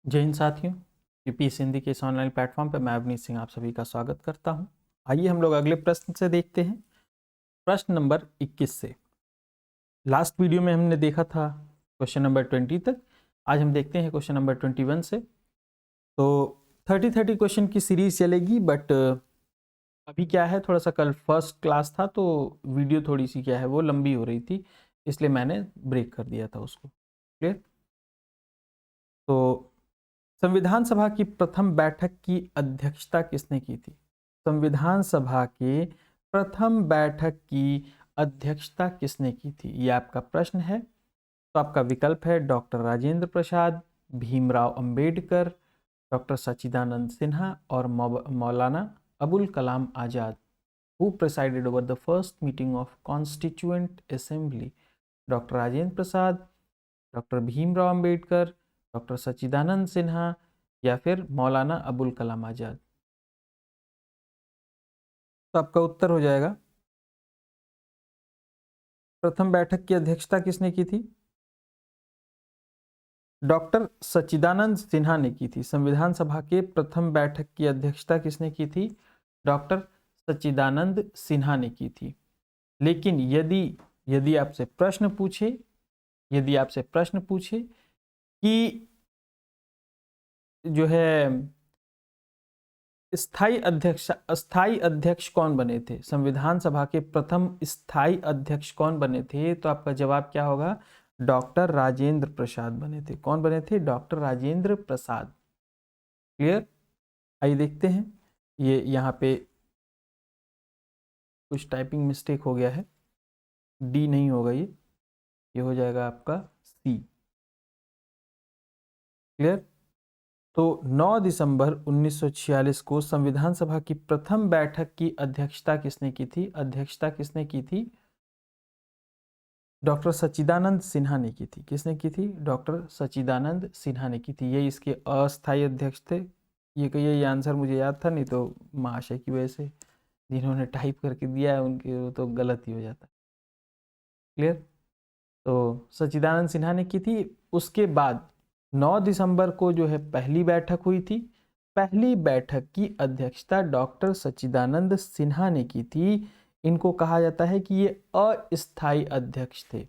जय हिंद साथियों, यूपीएससी हिंदी के इस ऑनलाइन प्लेटफॉर्म पर मैं अवनीश सिंह आप सभी का स्वागत करता हूं। आइए हम लोग अगले प्रश्न से देखते हैं। प्रश्न नंबर 21 से। लास्ट वीडियो में हमने देखा था क्वेश्चन नंबर 20 तक। आज हम देखते हैं क्वेश्चन नंबर 21 से। तो 30 क्वेश्चन की सीरीज चलेगी, बट अभी क्या है, थोड़ा सा कल फर्स्ट क्लास था तो वीडियो थोड़ी सी क्या है वो लंबी हो रही थी, इसलिए मैंने ब्रेक कर दिया था उसको। क्लियर? तो संविधान सभा की प्रथम बैठक की अध्यक्षता किसने की थी? संविधान सभा के प्रथम बैठक की अध्यक्षता किसने की थी, ये आपका प्रश्न है। तो आपका विकल्प है डॉक्टर राजेंद्र प्रसाद, भीमराव अंबेडकर, डॉक्टर सच्चिदानंद सिन्हा और Maulana Abul Kalam Azad. Who presided over the first meeting of constituent assembly? Doctor Rajendra Prasad, doctor Bhimrao Ambedkar, doctor Sachchidanand Sinha या फिर मौलाना अबुल कलाम आजाद। तो आपका उत्तर हो जाएगा, प्रथम बैठक की अध्यक्षता किसने की थी? डॉक्टर सच्चिदानंद सिन्हा ने की थी। संविधान सभा के प्रथम बैठक की अध्यक्षता किसने की थी? डॉक्टर सच्चिदानंद सिन्हा ने की थी। लेकिन यदि यदि आपसे प्रश्न पूछे यदि आपसे प्रश्न पूछे कि जो है स्थायी अध्यक्ष कौन बने थे, संविधान सभा के प्रथम स्थायी अध्यक्ष कौन बने थे, तो आपका जवाब क्या होगा? डॉक्टर राजेंद्र प्रसाद बने थे। कौन बने थे? डॉक्टर राजेंद्र प्रसाद। क्लियर? आइए देखते हैं। ये यहाँ पे कुछ टाइपिंग मिस्टेक हो गया है, डी नहीं होगा, ये हो जाएगा आपका सी। क्लियर? तो 9 दिसंबर 1946 को संविधान सभा की प्रथम बैठक की अध्यक्षता किसने की थी? अध्यक्षता किसने की थी? डॉक्टर सच्चिदानंद सिन्हा ने की थी। किसने की थी? डॉक्टर सच्चिदानंद सिन्हा ने की थी। ये इसके अस्थायी अध्यक्ष थे। ये आंसर मुझे याद था, नहीं तो महाशय की वजह से जिन्होंने टाइप करके दिया है उनके वो तो गलत ही हो जाता है। क्लियर? तो सच्चिदानंद सिन्हा ने की थी। उसके बाद 9 दिसंबर को जो है पहली बैठक हुई थी। पहली बैठक की अध्यक्षता डॉक्टर सच्चिदानंद सिन्हा ने की थी। इनको कहा जाता है कि ये अस्थायी अध्यक्ष थे।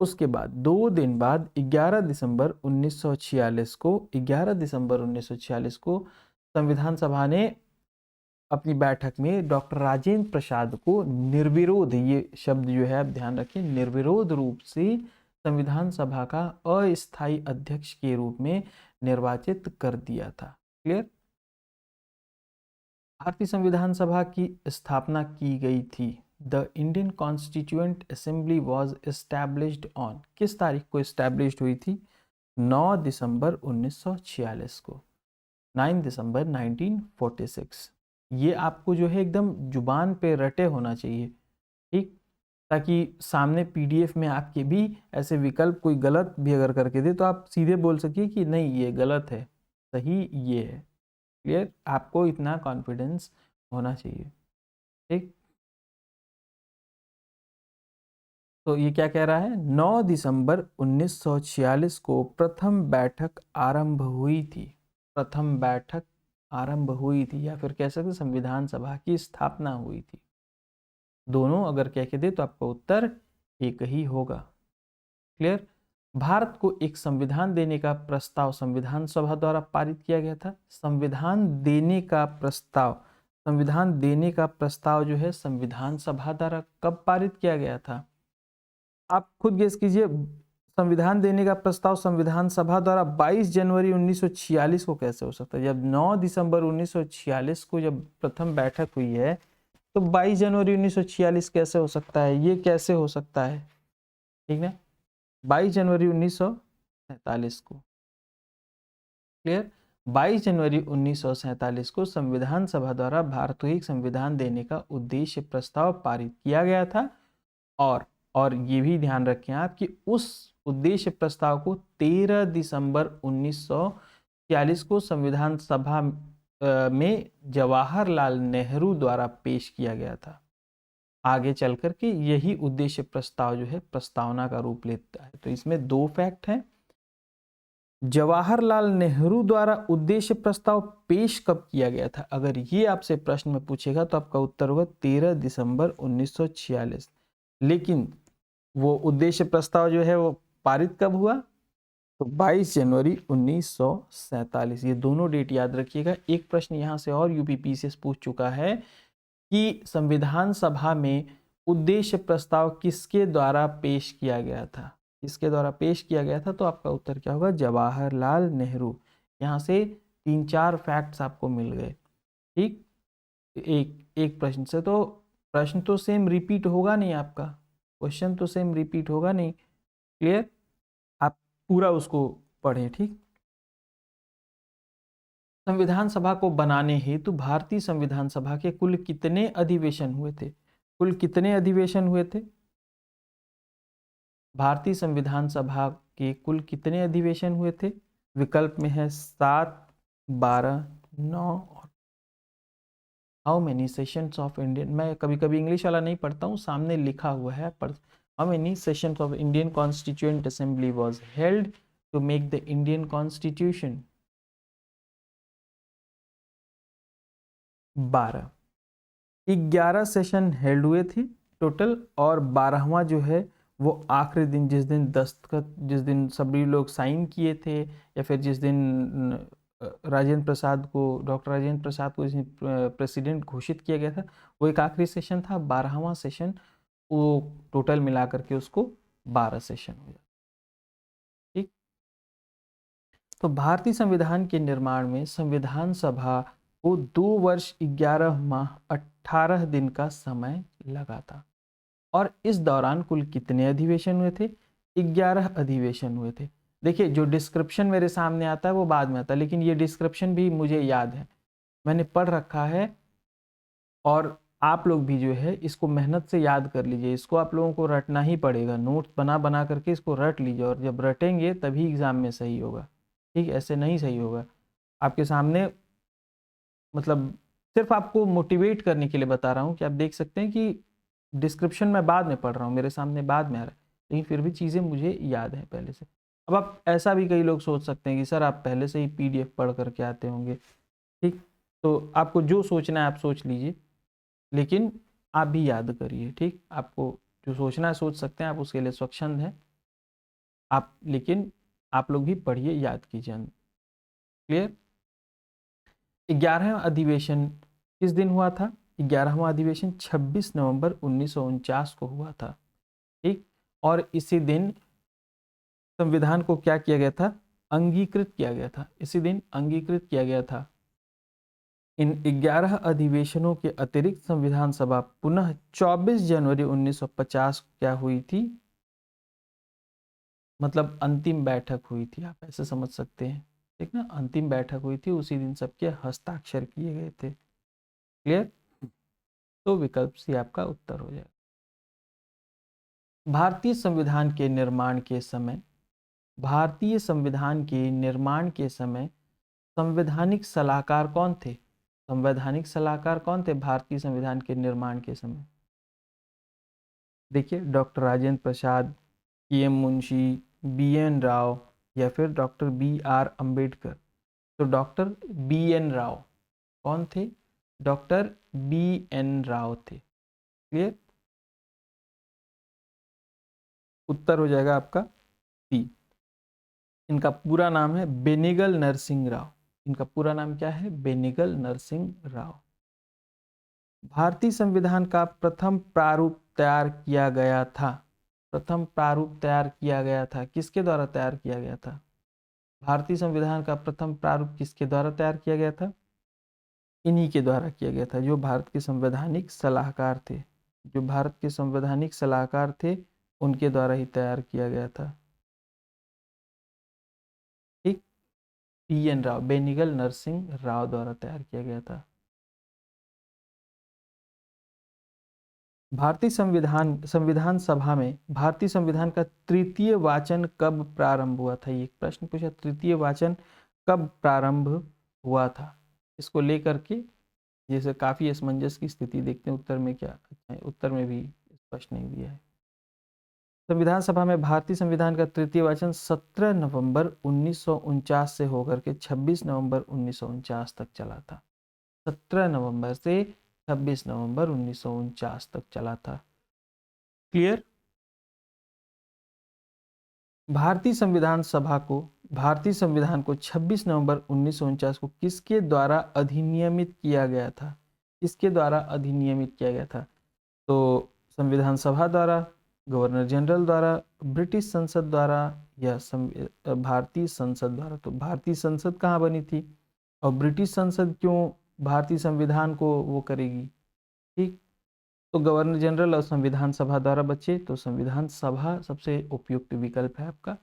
उसके बाद 2 दिन बाद 11 दिसंबर 1946 को संविधान सभा ने अपनी बैठक में डॉक्टर राजेंद्र प्रसाद को निर्विरोध, ये शब्द जो है आप ध्यान रखें, निर्विरोध रूप से संविधान सभा का अस्थायी अध्यक्ष के रूप में निर्वाचित कर दिया था। क्लियर? भारतीय संविधान सभा की स्थापना की गई थी। The Indian constituent assembly was established on, किस तारीख को एस्टैब्लिश्ड हुई थी? 9 दिसंबर 1946 को, 9 दिसंबर 1946। ये आपको जो है एकदम जुबान पे रटे होना चाहिए, ठीक, ताकि सामने पीडीएफ में आपके भी ऐसे विकल्प कोई गलत भी अगर करके दे तो आप सीधे बोल सकिए कि नहीं ये गलत है, सही ये है। क्लियर? आपको इतना कॉन्फिडेंस होना चाहिए, ठीक। तो ये क्या कह रहा है? 9 दिसंबर 1946 को प्रथम बैठक आरंभ हुई थी। प्रथम बैठक आरंभ हुई थी, या फिर कह सकते संविधान सभा की स्थापना हुई थी। दोनों अगर कह के दे तो आपका उत्तर एक ही होगा। क्लियर? भारत को एक संविधान देने का प्रस्ताव संविधान सभा द्वारा पारित किया गया था। संविधान देने का प्रस्ताव जो है संविधान सभा द्वारा कब पारित किया गया था? आप खुद गेस कीजिए। संविधान देने का प्रस्ताव संविधान सभा द्वारा 22 जनवरी 1946 को कैसे हो सकता है? जब 9 दिसंबर 1946 को जब प्रथम बैठक हुई है तो 22 जनवरी 1946 कैसे हो सकता है? ये कैसे हो सकता है? ठीक ना, 22 जनवरी 1947 को। क्लियर? 22 जनवरी 1947 को संविधान सभा द्वारा भारत को एक संविधान देने का उद्देश्य प्रस्ताव पारित किया गया था। और ये भी ध्यान रखें आप कि उस उद्देश्य प्रस्ताव को 13 दिसंबर 1946 को संविधान सभा में जवाहरलाल नेहरू द्वारा पेश किया गया था। आगे चल कर के यही उद्देश्य प्रस्ताव जो है प्रस्तावना का रूप लेता है। तो इसमें दो फैक्ट हैं। जवाहरलाल नेहरू द्वारा उद्देश्य प्रस्ताव पेश कब किया गया था? अगर ये आपसे प्रश्न में पूछेगा तो आपका उत्तर होगा 13 दिसंबर 1946। लेकिन वो उद्देश्य प्रस्ताव जो है वो पारित कब हुआ? तो 22 जनवरी 1947। ये दोनों डेट याद रखिएगा। एक प्रश्न यहाँ से और यूपीपीसीएस पूछ चुका है कि संविधान सभा में उद्देश्य प्रस्ताव किसके द्वारा पेश किया गया था? किसके द्वारा पेश किया गया था? तो आपका उत्तर क्या होगा? जवाहरलाल नेहरू। यहाँ से 3-4 फैक्ट्स आपको मिल गए। ठीक, एक एक प्रश्न से तो प्रश्न तो सेम रिपीट होगा नहीं, आपका क्वेश्चन तो सेम रिपीट होगा नहीं। क्लियर? आप पूरा उसको पढ़ें। ठीक, संविधान सभा को बनाने हेतु भारतीय संविधान सभा के कुल कितने अधिवेशन हुए थे? कुल कितने अधिवेशन हुए थे? भारतीय संविधान सभा के कुल कितने अधिवेशन हुए थे? विकल्प में है 7, 12, 9 और how many sessions of Indian, मैं कभी कभी इंग्लिश वाला नहीं पढ़ता हूँ, सामने लिखा हुआ है, पर how many sessions of Indian constituent assembly was held to make the Indian constitution? 12। 11 session held हुए थे टोटल, और 12वां जो है वो आखिरी दिन, जिस दिन दस्तखत, जिस दिन सभी लोग साइन किए थे, या फिर जिस दिन राजेंद्र प्रसाद को, डॉक्टर राजेंद्र प्रसाद को जिस दिन प्रेसिडेंट घोषित किया गया था, वो एक आखिरी सेशन था। 12वां सेशन, वो टोटल मिला करके उसको 12 सेशन हो जाता। ठीक, तो भारतीय संविधान के निर्माण में संविधान सभा को 2 वर्ष 11 माह 18 दिन का समय लगा था। और इस दौरान कुल कितने अधिवेशन हुए थे? 11 अधिवेशन हुए थे। देखिए, जो डिस्क्रिप्शन मेरे सामने आता है वो बाद में आता है, लेकिन ये डिस्क्रिप्शन भी मुझे याद है, मैंने पढ़ रखा है। और आप लोग भी जो है इसको मेहनत से याद कर लीजिए, इसको आप लोगों को रटना ही पड़ेगा, नोट्स बना बना करके इसको रट लीजिए, और जब रटेंगे तभी एग्जाम में सही होगा। ठीक, ऐसे नहीं सही होगा। आपके सामने, मतलब सिर्फ आपको मोटिवेट करने के लिए बता रहा हूँ कि आप देख सकते हैं कि डिस्क्रिप्शन में बाद में पढ़ रहा हूँ, मेरे सामने बाद में आ रहा है, लेकिन फिर भी चीज़ें मुझे याद हैं पहले से। अब आप ऐसा भी कई लोग सोच सकते हैं कि सर आप पहले से ही पीडीएफ पढ़ करके आते होंगे। ठीक, तो आपको जो सोचना है आप सोच लीजिए, लेकिन आप भी याद करिए। ठीक, आपको जो सोचना है सोच सकते हैं, आप उसके लिए स्वच्छंद हैं आप, लेकिन आप लोग भी पढ़िए, याद कीजिए। क्लियर? 11वां अधिवेशन किस दिन हुआ था? 11वां अधिवेशन 26 नवंबर 1949 को हुआ था। ठीक, और इसी दिन संविधान को क्या किया गया था? अंगीकृत किया गया था। इसी दिन अंगीकृत किया गया था। इन 11 अधिवेशनों के अतिरिक्त संविधान सभा पुनः 24 जनवरी 1950 को क्या हुई थी? मतलब अंतिम बैठक हुई थी, आप ऐसे समझ सकते हैं। ठीक ना, अंतिम बैठक हुई थी, उसी दिन सबके हस्ताक्षर किए गए थे। क्लियर? तो विकल्प सी आपका उत्तर हो जाएगा। भारतीय संविधान के निर्माण के समय, भारतीय संविधान के निर्माण के समय संवैधानिक सलाहकार कौन थे? संवैधानिक सलाहकार कौन थे भारतीय संविधान के निर्माण के समय? देखिए, डॉक्टर राजेंद्र प्रसाद, के.एम. मुंशी, बी.एन. राव, या फिर डॉक्टर बी.आर. अंबेडकर। तो डॉक्टर बी.एन. राव कौन थे? Doctor BN. राव थे। क्लियर? उत्तर हो जाएगा आपका बी। इनका पूरा नाम है बेनिगल नरसिंह राव। इनका पूरा नाम क्या है? बेनिगल नरसिंह राव। भारतीय संविधान का प्रथम प्रारूप तैयार किया गया था। प्रथम प्रारूप तैयार किया गया था, किसके द्वारा तैयार किया गया था? भारतीय संविधान का प्रथम प्रारूप किसके द्वारा तैयार किया गया था? इन्हीं के द्वारा किया गया था, जो भारत के संवैधानिक सलाहकार थे। जो भारत के संवैधानिक सलाहकार थे, उनके द्वारा ही तैयार किया गया था। ठीक, बी.एन. राव, बेनिगल नरसिंह राव द्वारा तैयार किया गया था। भारतीय संविधान सभा में भारतीय संविधान का तृतीय वाचन कब प्रारंभ हुआ था? ये प्रश्न पूछा, तृतीय वाचन कब प्रारंभ हुआ था? इसको लेकर के जैसे काफी असमंजस की स्थिति देखते हैं। उत्तर में क्या, उत्तर में भी स्पष्ट नहीं दिया है। संविधान सभा में भारतीय संविधान का तृतीय वाचन 17 नवंबर 1949 से होकर के 26 नवंबर 1949 तक चला था। 17 नवंबर से 26 नवंबर 1949 तक चला था। क्लियर? भारतीय संविधान को 26 नवंबर 1949 को किसके द्वारा अधिनियमित किया गया था? किसके द्वारा अधिनियमित किया गया था? तो संविधान सभा द्वारा, गवर्नर जनरल द्वारा, ब्रिटिश संसद द्वारा या भारतीय संसद द्वारा। तो भारतीय संसद कहाँ बनी थी और ब्रिटिश संसद क्यों भारतीय संविधान को वो करेगी? ठीक, तो गवर्नर जनरल और संविधान सभा द्वारा बचे, तो संविधान सभा सबसे उपयुक्त विकल्प है आपका।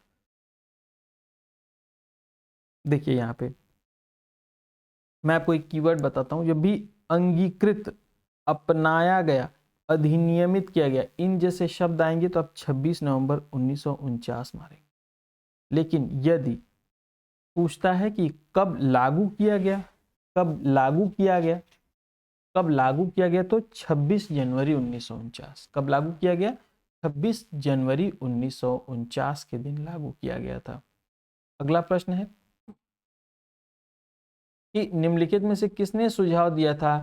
देखिए यहाँ पे मैं आपको एक कीवर्ड बताता हूँ, जब भी अंगीकृत, अपनाया गया, अधिनियमित किया गया, इन जैसे शब्द आएंगे तो आप 26 नवंबर 1949 मारेंगे। लेकिन यदि पूछता है कि कब लागू किया गया, कब लागू किया गया, कब लागू किया गया, तो 26 जनवरी 1949। कब लागू किया गया? 26 जनवरी 1949 के दिन लागू किया गया था। अगला प्रश्न है कि निम्नलिखित में से किसने सुझाव दिया था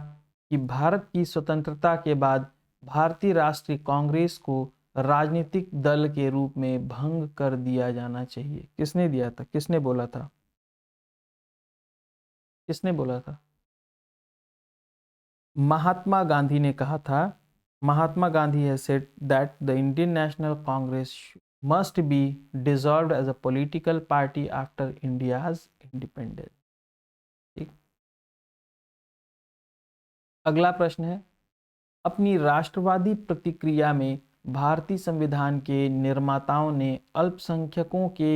कि भारत की स्वतंत्रता के बाद भारतीय राष्ट्रीय कांग्रेस को राजनीतिक दल के रूप में भंग कर दिया जाना चाहिए? किसने दिया था? किसने बोला था? किसने बोला था? महात्मा गांधी ने कहा था। Mahatma Gandhi has said that the Indian National Congress must be dissolved as a political party after India's independence. ठीक, अगला प्रश्न है, अपनी राष्ट्रवादी प्रतिक्रिया में भारतीय संविधान के निर्माताओं ने अल्पसंख्यकों के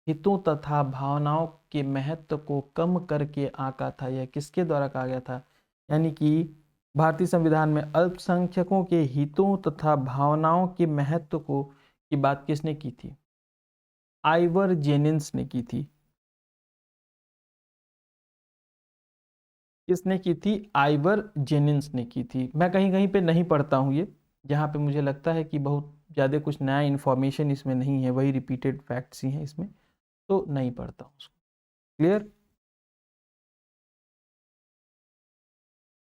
हितों तथा भावनाओं के महत्व को कम करके आंका था। यह किसके द्वारा कहा गया था? यानी कि भारतीय संविधान में अल्पसंख्यकों के हितों तथा भावनाओं के महत्व को की बात किसने की थी? आइवर जेनिन्स ने की थी। किसने की थी? आइवर जेनिन्स ने की थी। मैं कहीं कहीं पे नहीं पढ़ता हूँ ये, जहाँ पे मुझे लगता है कि बहुत ज़्यादा कुछ नया इन्फॉर्मेशन इसमें नहीं है, वही रिपीटेड फैक्ट्स ही हैं इसमें, तो नहीं पढ़ता हूँ उसको। क्लियर?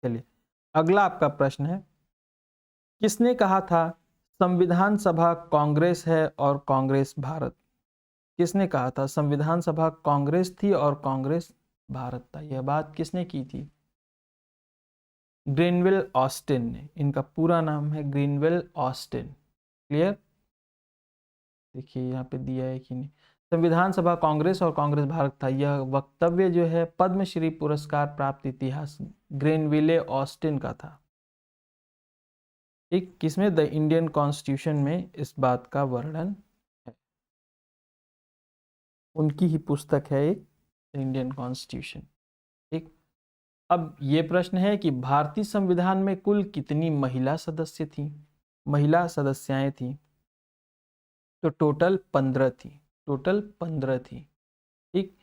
चलिए अगला आपका प्रश्न है, किसने कहा था संविधान सभा कांग्रेस है और कांग्रेस भारत? किसने कहा था संविधान सभा कांग्रेस थी और कांग्रेस भारत था? यह बात किसने की थी? ग्रीनविल ऑस्टिन ने। इनका पूरा नाम है ग्रीनविल ऑस्टिन। क्लियर? देखिए यहाँ पे दिया है कि नहीं, संविधान सभा कांग्रेस और कांग्रेस भारत था। यह वक्तव्य जो है पद्मश्री पुरस्कार प्राप्त इतिहास ग्रीनविले ऑस्टिन का था। एक किसमें? द इंडियन कॉन्स्टिट्यूशन में इस बात का वर्णन है, उनकी ही पुस्तक है एक, इंडियन कॉन्स्टिट्यूशन। ठीक, अब ये प्रश्न है कि भारतीय संविधान में कुल कितनी महिला सदस्य थी? महिला सदस्याएं थी, तो टोटल 15 थी। टोटल 15 थी। ठीक,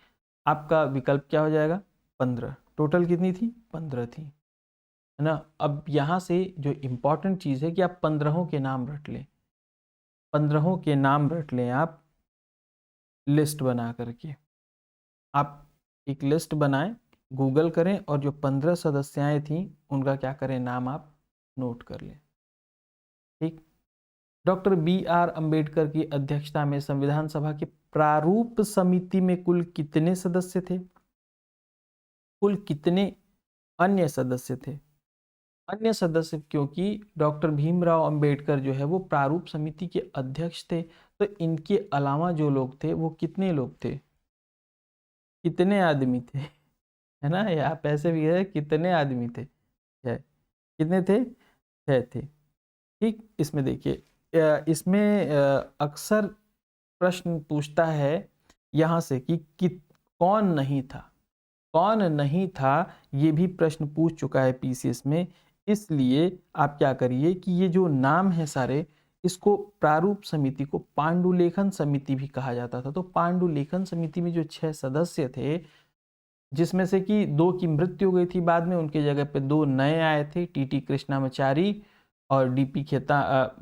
आपका विकल्प क्या हो जाएगा? 15। टोटल कितनी थी? 15 थी, है ना। अब यहाँ से जो इम्पोर्टेंट चीज़ है कि आप 15 के नाम रट लें, 15 के नाम रट लें आप लिस्ट बना करके। आप एक लिस्ट बनाएं, गूगल करें और जो 15 सदस्याएं थीं उनका क्या करें, नाम आप नोट कर लें। ठीक, डॉक्टर BR अंबेडकर की अध्यक्षता में संविधान सभा की प्रारूप समिति में कुल कितने सदस्य थे? कुल कितने अन्य सदस्य थे? अन्य सदस्य, क्योंकि डॉक्टर भीमराव अंबेडकर जो है वो प्रारूप समिति के अध्यक्ष थे, तो इनके अलावा जो लोग थे वो कितने लोग थे? कितने आदमी थे, है ना। या पैसे भी है, कितने आदमी थे? है, कितने थे? 6 थे। ठीक, इसमें देखिए इसमें अक्सर प्रश्न पूछता है यहाँ से कि कौन नहीं था, कौन नहीं था, ये भी प्रश्न पूछ चुका है PCS में। इसलिए आप क्या करिए कि ये जो नाम है सारे, इसको प्रारूप समिति को पांडुलेखन समिति भी कहा जाता था। तो पांडुलेखन समिति में जो 6 सदस्य थे, जिसमें से कि 2 की मृत्यु हो गई थी बाद में, उनके जगह पे 2 नए आए थे, TT कृष्णामाचारी और डीपी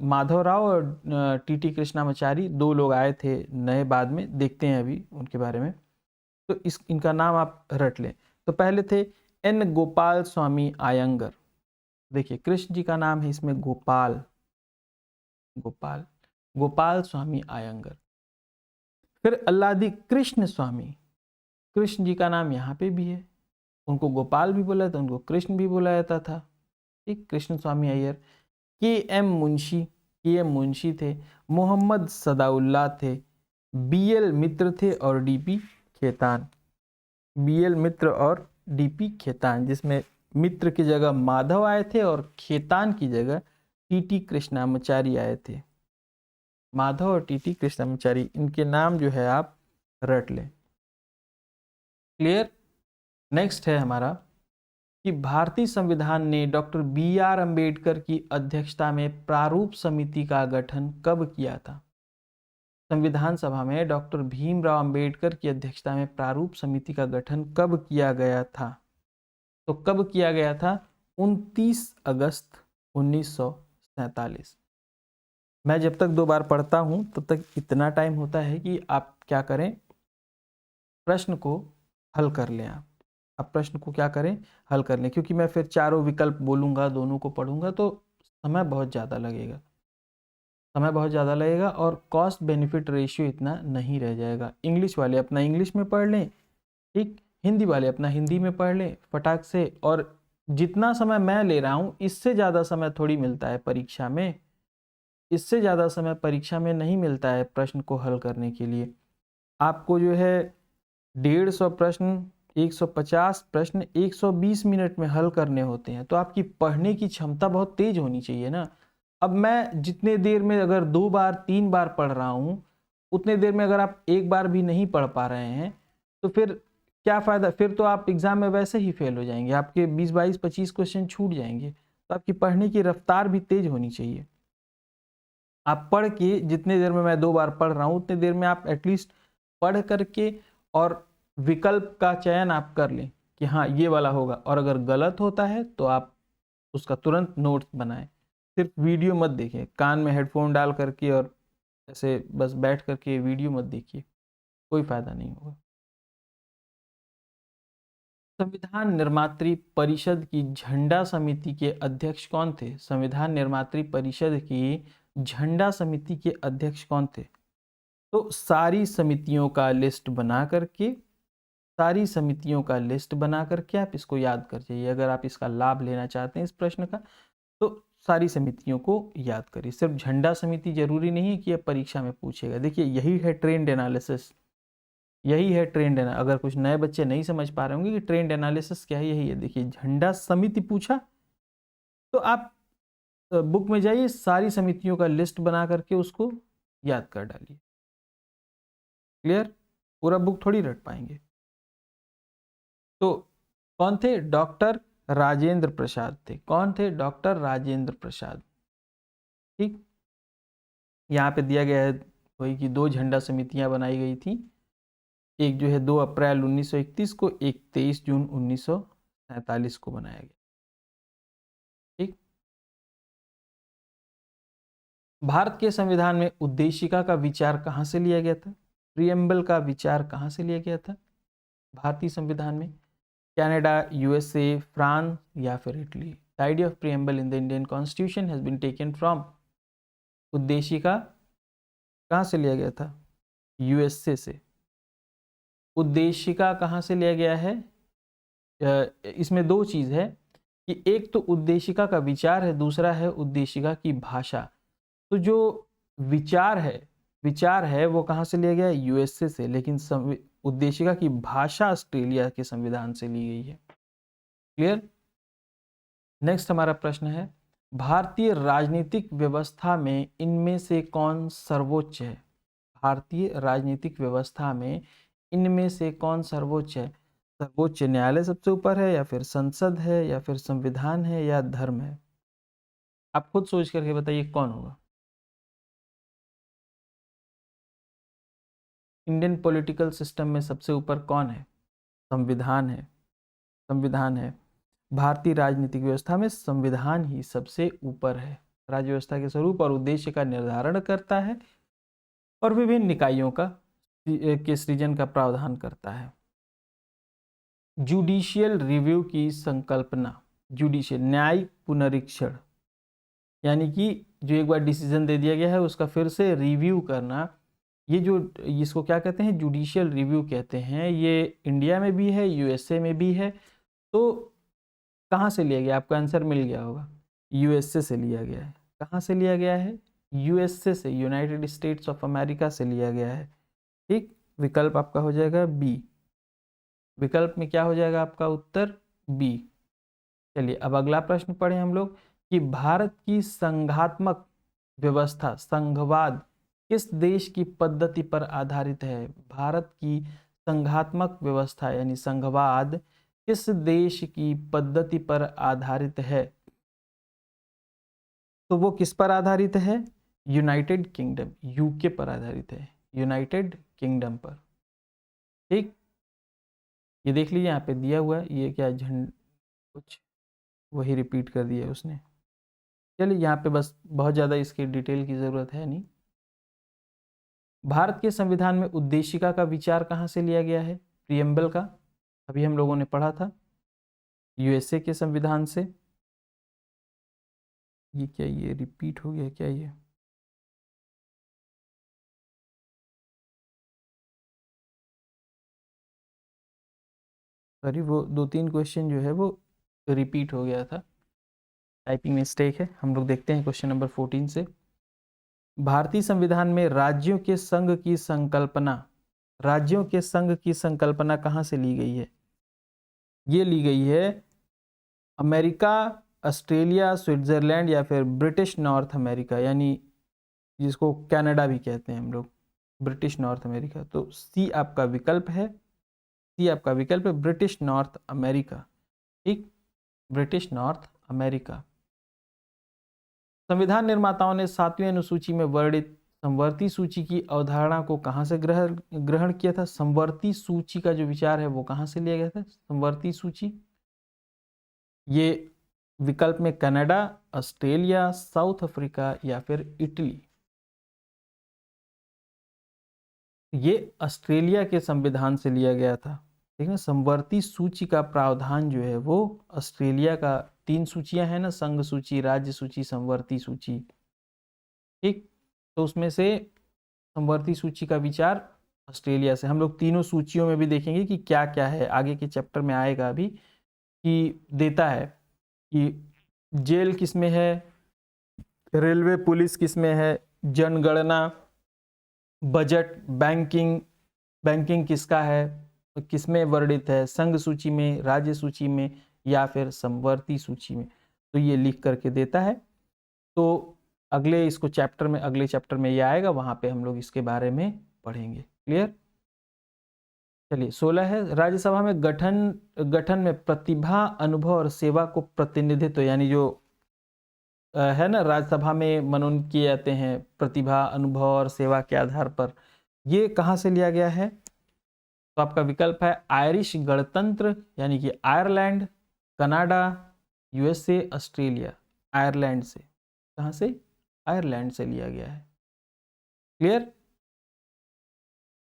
माधव राव और टीटी कृष्णामाचारी, 2 लोग आए थे नए बाद में, देखते हैं अभी उनके बारे में। तो इनका नाम आप रट लें। तो पहले थे एन गोपाल स्वामी आयंगर। देखिए कृष्ण जी का नाम है इसमें गोपाल, गोपाल गोपाल स्वामी आयंगर। फिर अल्लादी कृष्ण स्वामी, कृष्ण जी का नाम यहाँ पे भी है, उनको गोपाल भी बोला जाता, उनको कृष्ण भी बोला जाता था। ठीक, कृष्ण स्वामी अय्यर। के एम मुंशी थे, मोहम्मद सदाउल्लाह थे, बीएल मित्र थे और डीपी खेतान। बीएल मित्र और डीपी खेतान, जिसमें मित्र की जगह माधव आए थे और खेतान की जगह टीटी कृष्णामाचारी आए थे। माधव और टीटी कृष्णामाचारी, इनके नाम जो है आप रट लें। क्लियर। नेक्स्ट है हमारा कि भारतीय संविधान ने डॉक्टर बी आर अम्बेडकर की अध्यक्षता में प्रारूप समिति का गठन कब किया था? संविधान सभा में डॉक्टर भीमराव अंबेडकर की अध्यक्षता में प्रारूप समिति का गठन कब किया गया था? तो कब किया गया था? 29 अगस्त 1947। मैं जब तक 2 बार पढ़ता हूं तब तक इतना टाइम होता है कि आप क्या करें, प्रश्न को हल कर लें। आप प्रश्न को क्या करें, हल कर लें, क्योंकि मैं फिर चारों विकल्प बोलूंगा, दोनों को पढ़ूंगा तो समय बहुत ज़्यादा लगेगा, समय बहुत ज़्यादा लगेगा और कॉस्ट बेनिफिट रेशियो इतना नहीं रह जाएगा। इंग्लिश वाले अपना इंग्लिश में पढ़ लें, ठीक, हिंदी वाले अपना हिंदी में पढ़ लें फटाक से। और जितना समय मैं ले रहा हूँ इससे ज़्यादा समय थोड़ी मिलता है परीक्षा में, इससे ज़्यादा समय परीक्षा में नहीं मिलता है प्रश्न को हल करने के लिए। आपको जो है 150 प्रश्न, 150 प्रश्न 120 मिनट में हल करने होते हैं, तो आपकी पढ़ने की क्षमता बहुत तेज होनी चाहिए ना। अब मैं जितने देर में अगर 2 बार 3 बार पढ़ रहा हूँ, उतने देर में अगर आप 1 बार भी नहीं पढ़ पा रहे हैं तो फिर क्या फ़ायदा? फिर तो आप एग्ज़ाम में वैसे ही फेल हो जाएंगे, आपके 20 22 25 क्वेश्चन छूट जाएंगे। तो आपकी पढ़ने की रफ्तार भी तेज होनी चाहिए। आप पढ़ के, जितने देर में मैं 2 बार पढ़ रहा हूँ उतने देर में आप एटलीस्ट पढ़ करके और विकल्प का चयन आप कर लें कि हाँ ये वाला होगा, और अगर गलत होता है तो आप उसका तुरंत नोट्स बनाएं। सिर्फ वीडियो मत देखें, कान में हेडफोन डाल करके और ऐसे बस बैठ करके वीडियो मत देखिए, कोई फायदा नहीं होगा। संविधान निर्मात्री परिषद की झंडा समिति के अध्यक्ष कौन थे? संविधान निर्मात्री परिषद की झंडा समिति के अध्यक्ष कौन थे? तो सारी समितियों का लिस्ट बना करके, सारी समितियों का लिस्ट बना करके आप इसको याद कर जाइए। अगर आप इसका लाभ लेना चाहते हैं इस प्रश्न का, तो सारी समितियों को याद करिए। सिर्फ झंडा समिति जरूरी नहीं है कि यह परीक्षा में पूछेगा। देखिए यही है ट्रेंड एनालिसिस, यही है ट्रेंड एनालिसिस। अगर कुछ नए बच्चे नहीं समझ पा रहे होंगे कि ट्रेंड एनालिसिस क्या है, यही है। देखिए झंडा समिति पूछा तो आप बुक में जाइए, सारी समितियों का लिस्ट बना करके उसको याद कर डालिए। क्लियर। पूरा बुक थोड़ी रट पाएंगे। तो कौन थे? डॉक्टर राजेंद्र प्रसाद थे। कौन थे? डॉक्टर राजेंद्र प्रसाद। ठीक, यहाँ पे दिया गया है वही कि 2 झंडा समितियां बनाई गई थी। एक जो है 2 अप्रैल 1931 को, एक 23 जून 1947 को बनाया गया। ठीक, भारत के संविधान में उद्देशिका का विचार कहाँ से लिया गया था? प्रियम्बल का विचार कहाँ से लिया गया था भारतीय संविधान में? कनाडा, यूएसए, फ्रांस या फिर Italy? The idea of preamble in the Indian constitution has been taken from. उद्देशिका कहाँ से लिया गया था? यूएसए से। उद्देशिका कहाँ से लिया गया है? इसमें 2 चीज़ है कि एक तो उद्देशिका का विचार है, दूसरा है उद्देशिका की भाषा। तो जो विचार है वो कहाँ से लिया गया है? यूएसए से, लेकिन उद्देशिका की भाषा ऑस्ट्रेलिया के संविधान से ली गई है। क्लियर। नेक्स्ट हमारा प्रश्न है, भारतीय राजनीतिक व्यवस्था में इनमें से कौन सर्वोच्च है? भारतीय राजनीतिक व्यवस्था में इनमें से कौन सर्वोच्च है? सर्वोच्च न्यायालय सबसे ऊपर है, या फिर संसद है, या फिर संविधान है, या धर्म है? आप खुद सोच करके बताइए कौन होगा। इंडियन पॉलिटिकल सिस्टम में सबसे ऊपर कौन है? संविधान है, संविधान है। भारतीय राजनीतिक व्यवस्था में संविधान ही सबसे ऊपर है, राज्य व्यवस्था के स्वरूप और उद्देश्य का निर्धारण करता है और विभिन्न निकायों के सृजन का प्रावधान करता है। जुडिशियल रिव्यू की संकल्पना, जुडिशियल न्यायिक पुनरीक्षण, यानी कि जो एक बार डिसीजन दे दिया गया है उसका फिर से रिव्यू करना, ये जो इसको क्या कहते हैं, जुडिशियल रिव्यू कहते हैं। ये इंडिया में भी है, यूएसए में भी है। तो कहाँ से लिया गया, आपका आंसर मिल गया होगा, यूएसए से लिया गया है। कहाँ से लिया गया है, यूएसए से, यूनाइटेड स्टेट्स ऑफ अमेरिका से लिया गया है। ठीक, विकल्प आपका हो जाएगा बी। विकल्प में क्या हो जाएगा आपका उत्तर, बी। चलिए अब अगला प्रश्न पढ़े हम लोग कि भारत की संघात्मक व्यवस्था, संघवाद किस देश की पद्धति पर आधारित है। भारत की संघात्मक व्यवस्था यानी संघवाद किस देश की पद्धति पर आधारित है। तो वो किस पर आधारित है, यूनाइटेड किंगडम, यूके पर आधारित है, यूनाइटेड किंगडम पर। ठीक, ये देख लीजिए यहाँ पे दिया हुआ है, ये क्या झंड कुछ वही रिपीट कर दिया है उसने। चलिए यहाँ पे बस बहुत ज़्यादा इसकी डिटेल की ज़रूरत है नहीं। भारत के संविधान में उद्देशिका का विचार कहाँ से लिया गया है, प्रियम्बल का, अभी हम लोगों ने पढ़ा था, यूएसए के संविधान से। ये क्या, ये रिपीट हो गया क्या, ये सॉरी, वो 2-3 क्वेश्चन जो है वो रिपीट हो गया था, टाइपिंग मिस्टेक है। हम लोग देखते हैं क्वेश्चन नंबर 14 से। भारतीय संविधान में राज्यों के संघ की संकल्पना, राज्यों के संघ की संकल्पना कहाँ से ली गई है। ये ली गई है अमेरिका, ऑस्ट्रेलिया, स्विट्जरलैंड या फिर ब्रिटिश नॉर्थ अमेरिका, यानी जिसको कनाडा भी कहते हैं हम लोग, ब्रिटिश नॉर्थ अमेरिका। तो सी आपका विकल्प है, सी आपका विकल्प है, ब्रिटिश नॉर्थ अमेरिका। ठीक, ब्रिटिश नॉर्थ अमेरिका। संविधान निर्माताओं ने 7वीं अनुसूची में वर्णित संवर्ती सूची की अवधारणा को कहां से ग्रहण किया था। संवर्ती सूची का जो विचार है वो कहां से लिया गया था, संवर्ती सूची। ये विकल्प में कनाडा, ऑस्ट्रेलिया, साउथ अफ्रीका या फिर इटली। ये ऑस्ट्रेलिया के संविधान से लिया गया था। ठीक है, संवर्ती सूची का प्रावधान जो है वो ऑस्ट्रेलिया का, 3 सूचियां हैं ना, संघ सूची, राज्य सूची, संवर्ती सूची। ठीक, तो उसमें से संवर्ती सूची का विचार ऑस्ट्रेलिया से। हम लोग तीनों सूचियों में भी देखेंगे कि क्या क्या है, आगे के चैप्टर में आएगा अभी, कि देता है कि जेल किस में है, रेलवे पुलिस किस में है, जनगणना, बजट, बैंकिंग किसका है, किस में वर्णित है, संघ सूची में, राज्य सूची में या फिर संवर्ती सूची में। तो ये लिख करके देता है। तो अगले इसको चैप्टर में, अगले चैप्टर में ये आएगा, वहां पे हम लोग इसके बारे में पढ़ेंगे। क्लियर। चलिए 16 है, राज्यसभा में गठन में प्रतिभा, अनुभव और सेवा को प्रतिनिधित्व, यानी जो है ना, राज्यसभा में मनोनीत किए जाते हैं प्रतिभा, अनुभव और सेवा के आधार पर, ये कहाँ से लिया गया है। तो आपका विकल्प है आयरिश गणतंत्र, यानी कि Ireland, Canada, USA, Australia. Ireland से, कहाँ से, आयरलैंड से लिया गया है। क्लियर।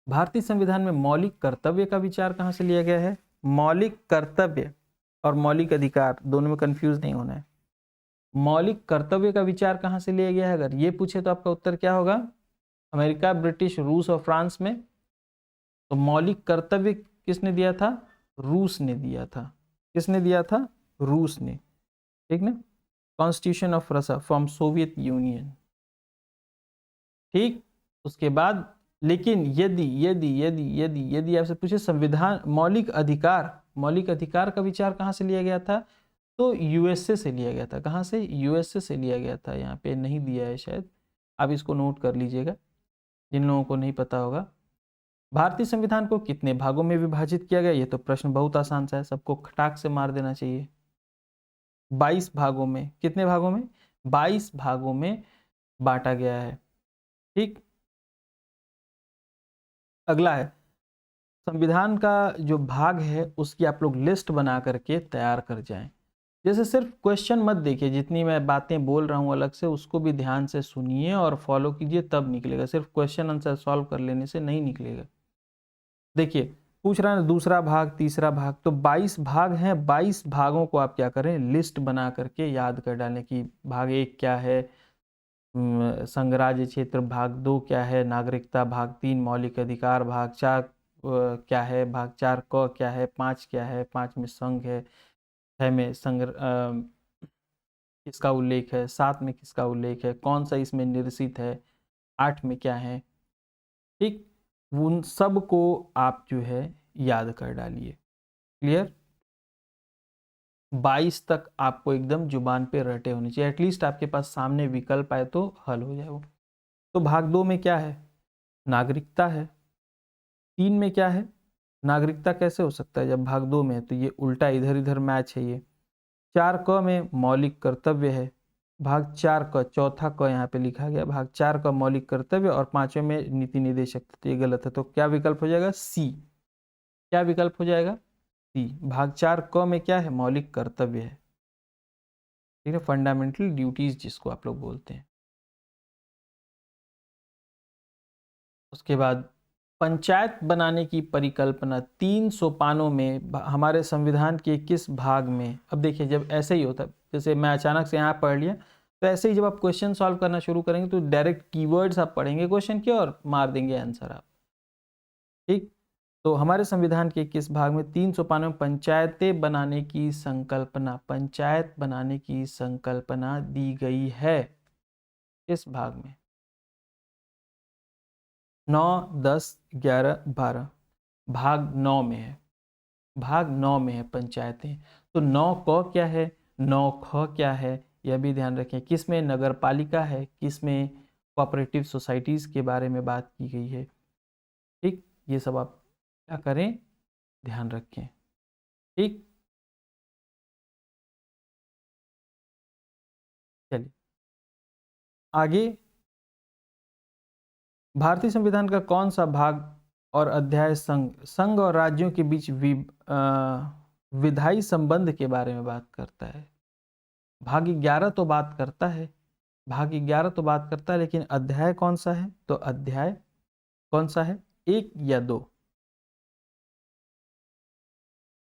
भारतीय संविधान में मौलिक कर्तव्य का विचार कहाँ से लिया गया है। मौलिक कर्तव्य और मौलिक अधिकार दोनों में कंफ्यूज नहीं होना है। मौलिक कर्तव्य का विचार कहाँ से लिया गया है, अगर ये पूछे तो आपका उत्तर क्या होगा, अमेरिका, ब्रिटिश, रूस और फ्रांस में। तो मौलिक कर्तव्य किसने दिया था, रूस ने दिया था। किसने दिया था, रूस ने। ठीक ना, constitution of Russia from Soviet union. ठीक, उसके बाद लेकिन यदि यदि यदि यदि यदि आपसे पूछे संविधान, मौलिक अधिकार का विचार कहाँ से लिया गया था, तो यूएसए से लिया गया था। कहाँ से, यूएसए से लिया गया था। यहाँ पे नहीं दिया है शायद, आप इसको नोट कर लीजिएगा जिन लोगों को नहीं पता होगा। भारतीय संविधान को कितने भागों में विभाजित किया गया, ये तो प्रश्न बहुत आसान सा है, सबको खटाक से मार देना चाहिए। 22 भागों में, कितने भागों में, 22 भागों में बांटा गया है। ठीक, अगला है संविधान का जो भाग है उसकी आप लोग लिस्ट बना करके तैयार कर जाएं। जैसे सिर्फ क्वेश्चन मत देखिए, जितनी मैं बातें बोल रहा हूँ अलग से उसको भी ध्यान से सुनिए और फॉलो कीजिए, तब निकलेगा। सिर्फ क्वेश्चन आंसर सॉल्व कर लेने से नहीं निकलेगा। देखिए पूछ रहा है ना दूसरा भाग तीसरा भाग, तो 22 भाग हैं। 22 भागों को आप क्या करें, लिस्ट बना करके याद कर डालें कि भाग 1 क्या है, संघराज्य क्षेत्र, भाग 2 क्या है, नागरिकता, भाग 3 मौलिक अधिकार, भाग 4 क्या है, भाग 4 क क्या है, 5 क्या है, 5 में संघ है, 6 में संघ किसका उल्लेख है, 7 में किसका उल्लेख है, कौन सा इसमें निरसित है, 8 में क्या है। ठीक, उन सब को आप जो है याद कर डालिए। क्लियर? 22 तक आपको एकदम जुबान पे रटे होने चाहिए, एटलीस्ट आपके पास सामने विकल्प आए तो हल हो जाए वो। तो भाग 2 में क्या है, नागरिकता है। 3 में क्या है, नागरिकता कैसे हो सकता है जब भाग 2 में है, तो ये उल्टा इधर इधर मैच है ये। 4 क में मौलिक कर्तव्य है, भाग 4 क, चौथा क यहाँ पे लिखा गया, भाग 4 का मौलिक कर्तव्य, और 5वें में नीति निर्देशक, तो ये गलत है। तो क्या विकल्प हो जाएगा, सी। क्या विकल्प हो जाएगा, सी। भाग 4 क में क्या है, मौलिक कर्तव्य है। ठीक है, फंडामेंटल ड्यूटीज जिसको आप लोग बोलते हैं। उसके बाद पंचायत बनाने की परिकल्पना 3 सोपानों में हमारे संविधान के किस भाग में। अब देखिए जब ऐसे ही होता है, जैसे मैं अचानक से यहाँ पढ़ लिया, तो ऐसे ही जब आप क्वेश्चन सॉल्व करना शुरू करेंगे तो डायरेक्ट कीवर्ड्स आप पढ़ेंगे क्वेश्चन के और मार देंगे आंसर आप। ठीक, तो हमारे संविधान के किस भाग में 3 सोपानों में पंचायतें बनाने की संकल्पना, पंचायत बनाने की संकल्पना दी गई है, किस भाग में। 9, 10, 11, 12, भाग 9 में है। भाग 9 में है पंचायतें। तो 9 क क्या है, 9 ख क्या है, यह भी ध्यान रखें। किस में नगर पालिका है, किस में कोऑपरेटिव सोसाइटीज़ के बारे में बात की गई है। ठीक, ये सब आप क्या करें, ध्यान रखें। ठीक, चलिए आगे। भारतीय संविधान का कौन सा भाग और अध्याय संघ और राज्यों के बीच विधायी संबंध के बारे में बात करता है। भाग 11 तो बात करता है, भाग 11 तो बात करता है, लेकिन अध्याय कौन सा है, तो अध्याय कौन सा है, 1 या 2।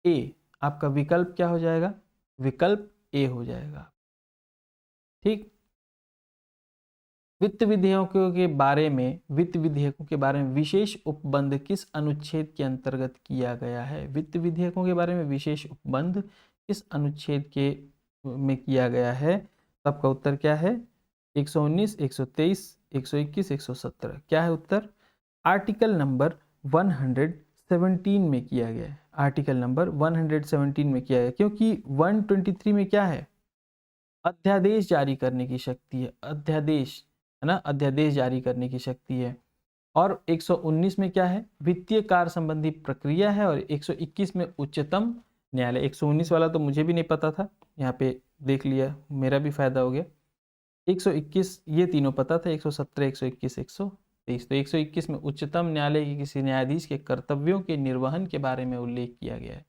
ए, आपका विकल्प क्या हो जाएगा, विकल्प ए हो जाएगा। ठीक, वित्त विधेयकों के बारे में, वित्त विधेयकों के बारे में विशेष उपबंध किस अनुच्छेद के अंतर्गत किया गया है। वित्त विधेयकों के बारे में विशेष उपबंध किस अनुच्छेद के में किया गया है, तो आपका उत्तर क्या है, 119, 123, 121, 117। क्या है उत्तर, आर्टिकल नंबर 117 में किया गया है। आर्टिकल नंबर 117 में किया गया, क्योंकि 123 में क्या है, अध्यादेश जारी करने की शक्ति है, अध्यादेश है ना, अध्यादेश जारी करने की शक्ति है। और 119 में क्या है, वित्तीय कार्य संबंधी प्रक्रिया है। और 121 में उच्चतम न्यायालय। 119 वाला तो मुझे भी नहीं पता था, यहाँ पे देख लिया, मेरा भी फायदा हो गया। 121 ये तीनों पता था, 117, 121, 123। तो 121 में उच्चतम न्यायालय के किसी न्यायाधीश के कर्तव्यों के निर्वहन के बारे में उल्लेख किया गया है।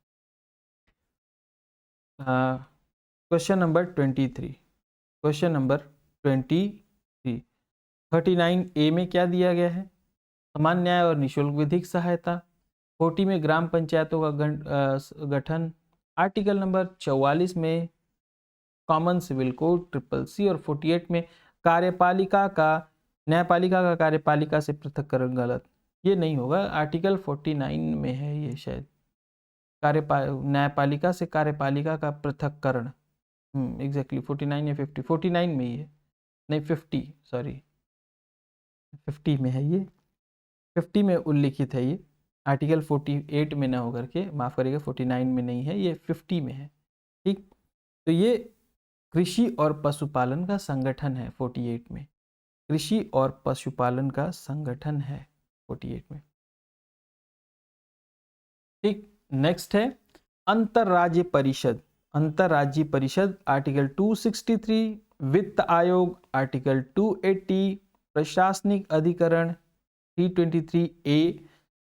Question number 23, question number 23, 39A में क्या दिया गया है, समान न्याय और निःशुल्क विधिक सहायता। 40 में ग्राम पंचायतों का गठन। आर्टिकल नंबर 44 में कॉमन सिविल कोड CCC। और 48 में कार्यपालिका का, न्यायपालिका का कार्यपालिका से पृथक्करण। गलत, ये नहीं होगा, आर्टिकल 49 में है ये शायद, न्यायपालिका से कार्यपालिका का पृथक्करण। एग्जैक्टली 49 या 50, 49 में ही है, नहीं 50, सॉरी 50 में है ये, 50 में उल्लिखित है ये। आर्टिकल 48 में ना होकर के, माफ़ करिएगा, 49 में नहीं है, ये 50 में है। ठीक, तो ये कृषि और पशुपालन का संगठन है 48 में, कृषि और पशुपालन का संगठन है 48 में। ठीक, नेक्स्ट है अंतरराज्य परिषद। अंतरराज्यीय परिषद आर्टिकल 263, वित्त आयोग आर्टिकल 280, प्रशासनिक अधिकरण 323A,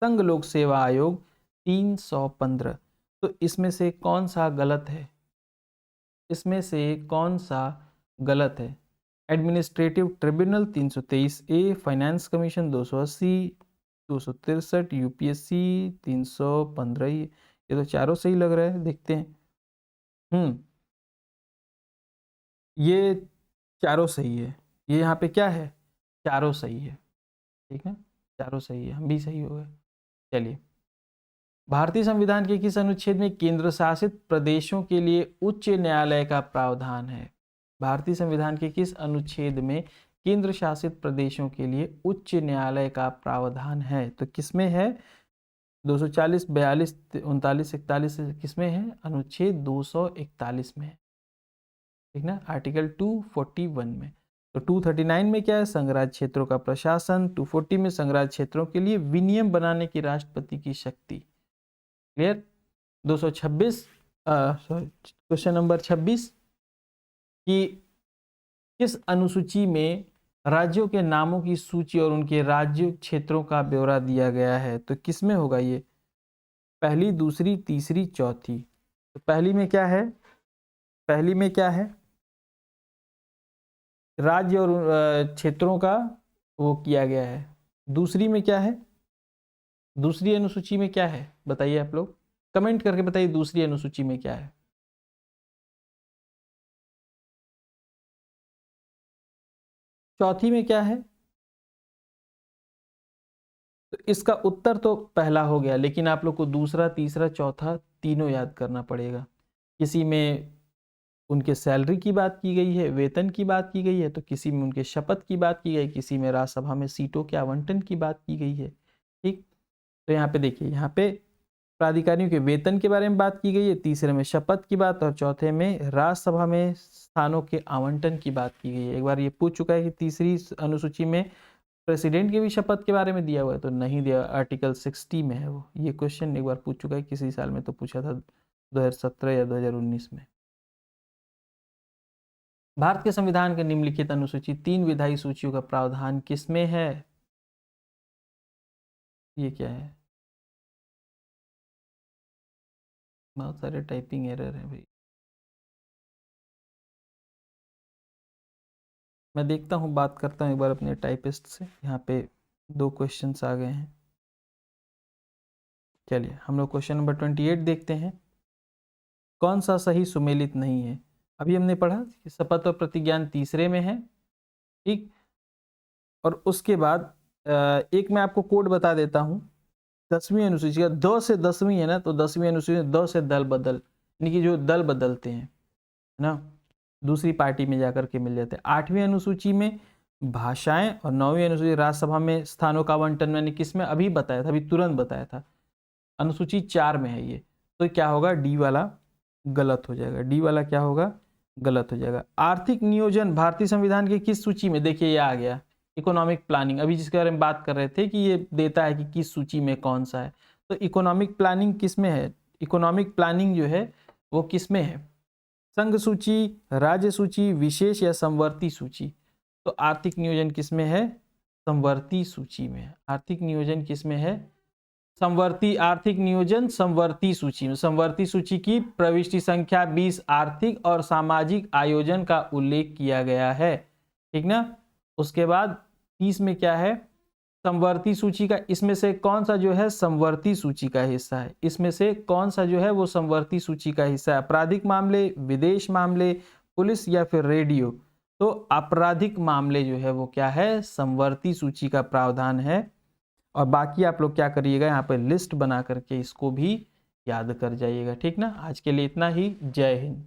संघ लोक सेवा आयोग 315। तो इसमें से कौन सा गलत है, इसमें से कौन सा गलत है? Administrative tribunal 323A, finance commission 280, 263, UPSC 315। ये तो चारों सही लग रहा है, देखते हैं। ये चारों सही है। ये यहाँ पे क्या है? चारों सही है, ठीक है, चारों सही है, हम भी सही हो गए। चलिए, भारतीय संविधान के किस अनुच्छेद में केंद्र शासित प्रदेशों के लिए उच्च न्यायालय का प्रावधान है? भारतीय संविधान के किस अनुच्छेद में केंद्र शासित प्रदेशों के लिए उच्च न्यायालय का प्रावधान है? तो किसमें है? 240, 42, 39, 41 किसमें है? अनुच्छेद 241 में है, ठीक ना, आर्टिकल 241 में। तो 239 में क्या है? संघराज्य क्षेत्रों का प्रशासन। 240 में संघराज्य क्षेत्रों के लिए विनियम बनाने की राष्ट्रपति की शक्ति। क्लियर? 226 क्वेश्चन नंबर 26 कि किस अनुसूची में राज्यों के नामों की सूची और उनके राज्य क्षेत्रों का ब्यौरा दिया गया है? तो किसमें होगा ये? पहली, दूसरी, तीसरी, चौथी। तो पहली में क्या है? पहली में क्या है? राज्य और क्षेत्रों का वो किया गया है। दूसरी में क्या है? दूसरी अनुसूची में क्या है? बताइए आप लोग, कमेंट करके बताइए दूसरी अनुसूची में क्या है। चौथी में क्या है? तो इसका उत्तर तो पहला हो गया, लेकिन आप लोग को दूसरा, तीसरा, चौथा तीनों याद करना पड़ेगा। किसी में उनके सैलरी की बात की गई है, वेतन की बात की गई है, तो किसी में उनके शपथ की बात की गई, किसी में राज्यसभा में सीटों के आवंटन की बात की गई है। ठीक, तो यहाँ पे देखिए, यहाँ पे प्राधिकारियों के वेतन के बारे में बात की गई है, तीसरे में शपथ की बात, और चौथे में राज्यसभा में स्थानों के आवंटन की बात की गई है। एक बार ये पूछ चुका है कि तीसरी अनुसूची में प्रेसिडेंट के भी शपथ के बारे में दिया हुआ है, तो नहीं दिया, आर्टिकल 60 में है वो। ये क्वेश्चन एक बार पूछ चुका है, किसी साल में तो पूछा था 2017 या 2019 में। भारत के संविधान के निम्नलिखित अनुसूची 3 विधायी सूचियों का प्रावधान किसमें है? ये क्या है? बहुत सारे टाइपिंग एरर है भाई। मैं देखता हूँ, बात करता हूँ एक बार अपने टाइपिस्ट से। यहाँ पे 2 क्वेश्चंस आ गए हैं। चलिए, हम लोग क्वेश्चन नंबर 28 देखते हैं। कौन सा सही सुमेलित नहीं है? अभी हमने पढ़ा कि शपथ और प्रतिज्ञान तीसरे में है, ठीक। और उसके बाद एक मैं आपको कोड बता देता हूँ। 10वीं अनुसूची का 2 से 10वीं है ना, तो 10वीं अनुसूची में 2 से दल बदल, यानी कि जो दल बदलते हैं, है ना, दूसरी पार्टी में जाकर के मिल जाते हैं। 8वीं अनुसूची में भाषाएं, और 9वीं अनुसूची राज्यसभा में स्थानों का आवंटन मैंने किसमें अभी बताया था, अभी तुरंत बताया था, अनुसूची 4 में है ये। तो क्या होगा? डी वाला गलत हो जाएगा। डी वाला क्या होगा? गलत हो जाएगा। आर्थिक नियोजन भारतीय संविधान की किस सूची में? देखिए, ये आ गया इकोनॉमिक प्लानिंग, अभी जिसके बारे में बात कर रहे थे कि ये देता है कि किस सूची में कौन सा है। तो इकोनॉमिक प्लानिंग किस में है? इकोनॉमिक प्लानिंग जो है वो किस में है? संघ सूची, राज्य सूची, विशेष या समवर्ती सूची? तो आर्थिक नियोजन किस में है? समवर्ती सूची में। आर्थिक नियोजन किस में है? समवर्ती। आर्थिक नियोजन समवर्ती सूची में। समवर्ती सूची की प्रविष्टि संख्या 20 आर्थिक और सामाजिक आयोजन का उल्लेख किया गया है, ठीक ना। उसके बाद 30 में क्या है? समवर्ती सूची का, इसमें से कौन सा जो है समवर्ती सूची का हिस्सा है? इसमें से कौन सा जो है वो समवर्ती सूची का हिस्सा है? आपराधिक मामले, विदेश मामले, पुलिस या फिर रेडियो? तो आपराधिक मामले जो है वो क्या है? समवर्ती सूची का प्रावधान है। और बाकी आप लोग क्या करिएगा, यहाँ पे लिस्ट बना करके इसको भी याद कर जाइएगा, ठीक ना। आज के लिए इतना ही। जय हिंद।